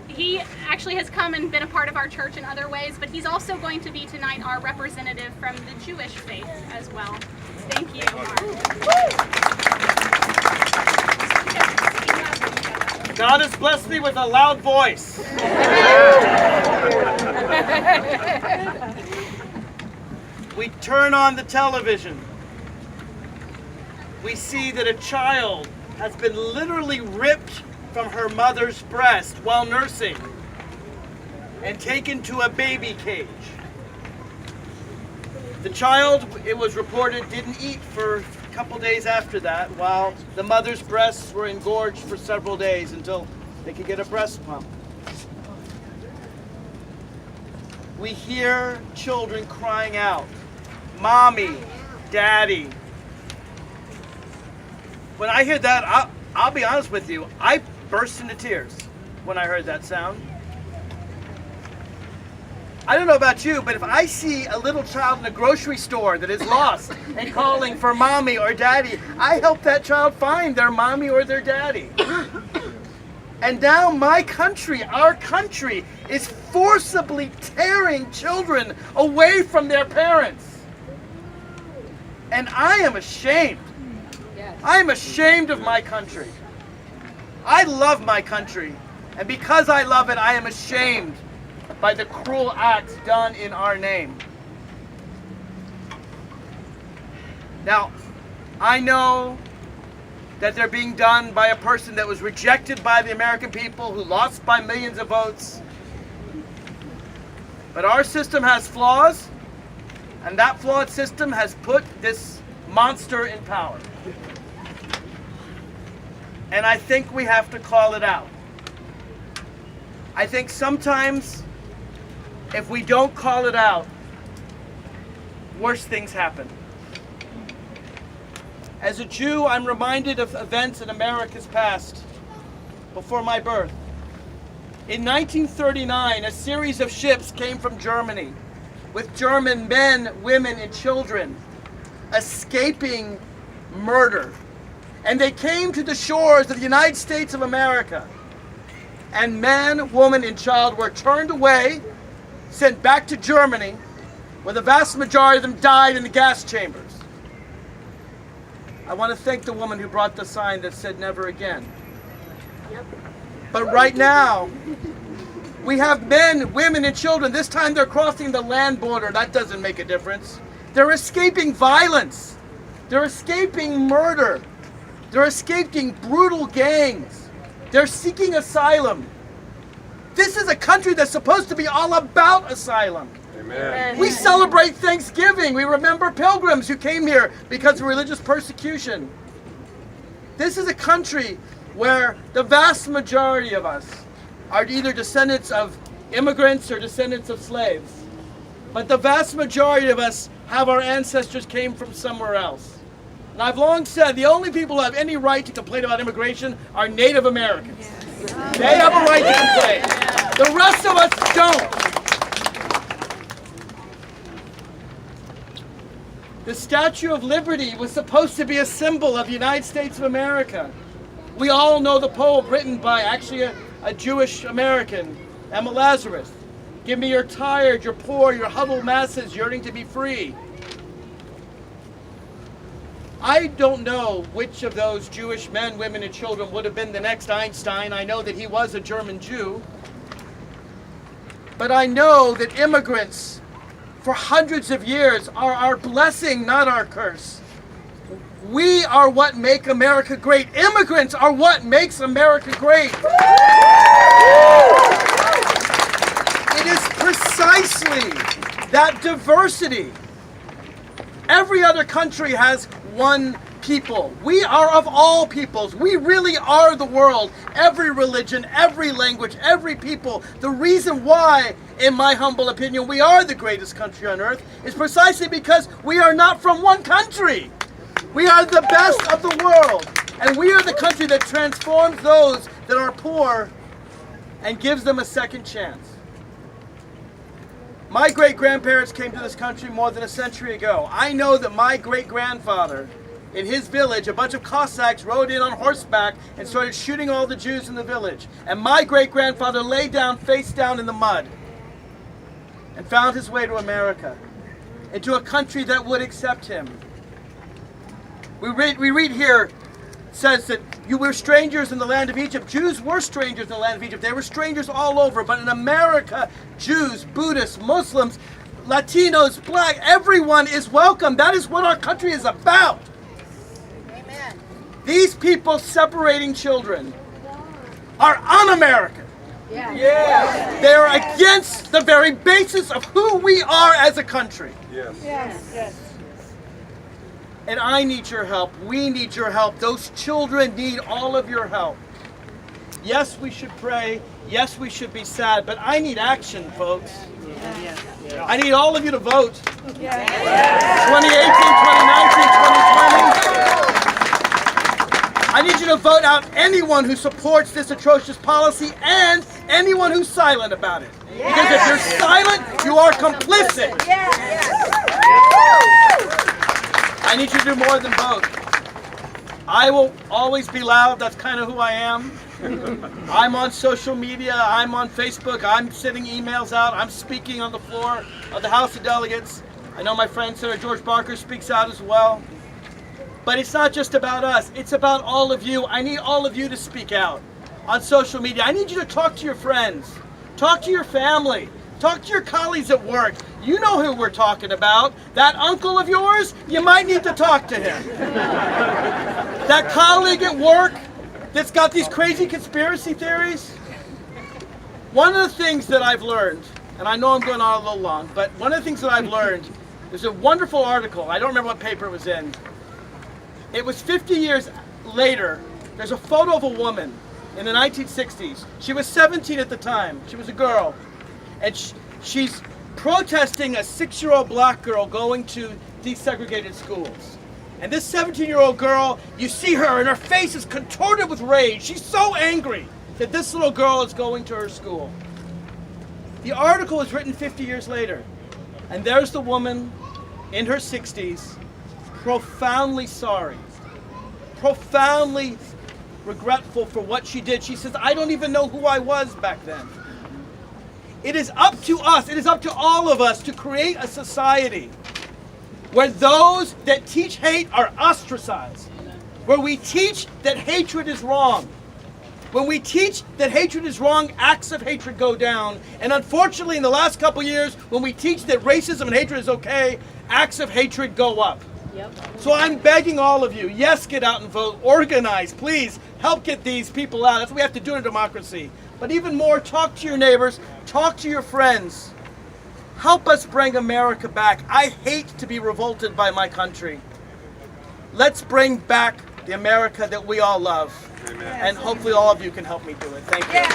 he actually has come and been a part of our church in other ways, but he's also going to be tonight our representative from the Jewish faith as well. Thank you, Mark. God has blessed me with a loud voice. We turn on the television. We see that a child has been literally ripped from her mother's breast while nursing and taken to a baby cage. The child, it was reported, didn't eat for a couple days after that, while the mother's breasts were engorged for several days until they could get a breast pump. We hear children crying out, "Mommy, Daddy." When I hear that, I'll be honest with you, I burst into tears when I heard that sound. I don't know about you, but if I see a little child in a grocery store that is lost and calling for mommy or daddy, I help that child find their mommy or their daddy. And now my country, our country, is forcibly tearing children away from their parents. And I am ashamed. I am ashamed of my country. I love my country, and because I love it, I am ashamed by the cruel acts done in our name. Now, I know that they're being done by a person that was rejected by the American people, who lost by millions of votes. But our system has flaws, and that flawed system has put this monster in power. And I think we have to call it out. I think sometimes, if we don't call it out, worse things happen. As a Jew, I'm reminded of events in America's past, before my birth. In 1939, a series of ships came from Germany, with German men, women, and children escaping murder. And they came to the shores of the United States of America. And man, woman, and child were turned away, sent back to Germany, where the vast majority of them died in the gas chambers. I want to thank the woman who brought the sign that said "Never again." But right now, we have men, women, and children. This time they're crossing the land border. That doesn't make a difference. They're escaping violence. They're escaping murder. They're escaping brutal gangs. They're seeking asylum. This is a country that's supposed to be all about asylum. Amen. We celebrate Thanksgiving. We remember pilgrims who came here because of religious persecution. This is a country where the vast majority of us are either descendants of immigrants or descendants of slaves. But the vast majority of us have our ancestors came from somewhere else. And I've long said the only people who have any right to complain about immigration are Native Americans. They have a right to complain. The rest of us don't. The Statue of Liberty was supposed to be a symbol of the United States of America. We all know the poem written by actually a Jewish American, Emma Lazarus. "Give me your tired, your poor, your huddled masses yearning to be free." I don't know which of those Jewish men, women, and children would have been the next Einstein. I know that he was a German Jew. But I know that immigrants for hundreds of years are our blessing, not our curse. We are what make America great. Immigrants are what makes America great. It is precisely that diversity. Every other country has one people. We are of all peoples. We really are the world. Every religion, every language, every people. The reason why, in my humble opinion, we are the greatest country on earth is precisely because we are not from one country. We are the best of the world. And we are the country that transforms those that are poor and gives them a second chance. My great-grandparents came to this country more than a century ago. I know that my great-grandfather in his village, a bunch of Cossacks rode in on horseback and started shooting all the Jews in the village. And my great-grandfather lay down, face down in the mud, and found his way to America, into a country that would accept him. We read here, it says that you were strangers in the land of Egypt. Jews were strangers in the land of Egypt. They were strangers all over. But in America, Jews, Buddhists, Muslims, Latinos, Black, everyone is welcome. That is what our country is about. Amen. These people separating children are un-American. Yeah. They are against the very basis of who we are as a country. Yes. And I need your help. We need your help. Those children need all of your help. Yes, we should pray. Yes, we should be sad. But I need action, folks. I need all of you to vote. 2018, 2019, 2020. I need you to vote out anyone who supports this atrocious policy and anyone who's silent about it. Because if you're silent, you are complicit. I need you to do more than vote. I will always be loud. That's kind of who I am. I'm on social media. I'm on Facebook. I'm sending emails out. I'm speaking on the floor of the House of Delegates. I know my friend Senator George Barker speaks out as well. But it's not just about us. It's about all of you. I need all of you to speak out on social media. I need you to talk to your friends. Talk to your family. Talk to your colleagues at work. You know who we're talking about. That uncle of yours, you might need to talk to him. That colleague at work that's got these crazy conspiracy theories. One of the things that I've learned, and I know I'm going on a little long, but one of the things that I've learned, there's a wonderful article. I don't remember what paper it was in. It was 50 years later. There's a photo of a woman in the 1960s. She was 17 at the time. She was a girl. And she's protesting a 6-year-old black girl going to desegregated schools. And this 17-year-old girl, you see her and her face is contorted with rage. She's so angry that this little girl is going to her school. The article was written 50 years later. And there's the woman in her 60s, profoundly sorry, profoundly regretful for what she did. She says, I don't even know who I was back then. It is up to us, it is up to all of us to create a society where those that teach hate are ostracized, where we teach that hatred is wrong. When we teach that hatred is wrong, acts of hatred go down. And unfortunately, in the last couple years, when we teach that racism and hatred is okay, acts of hatred go up. So I'm begging all of you, yes, get out and vote, organize, please, help get these people out. That's what we have to do in a democracy. But even more, talk to your neighbors, talk to your friends. Help us bring America back. I hate to be revolted by my country. Let's bring back the America that we all love. Amen. And hopefully all of you can help me do it. Thank you. Yes.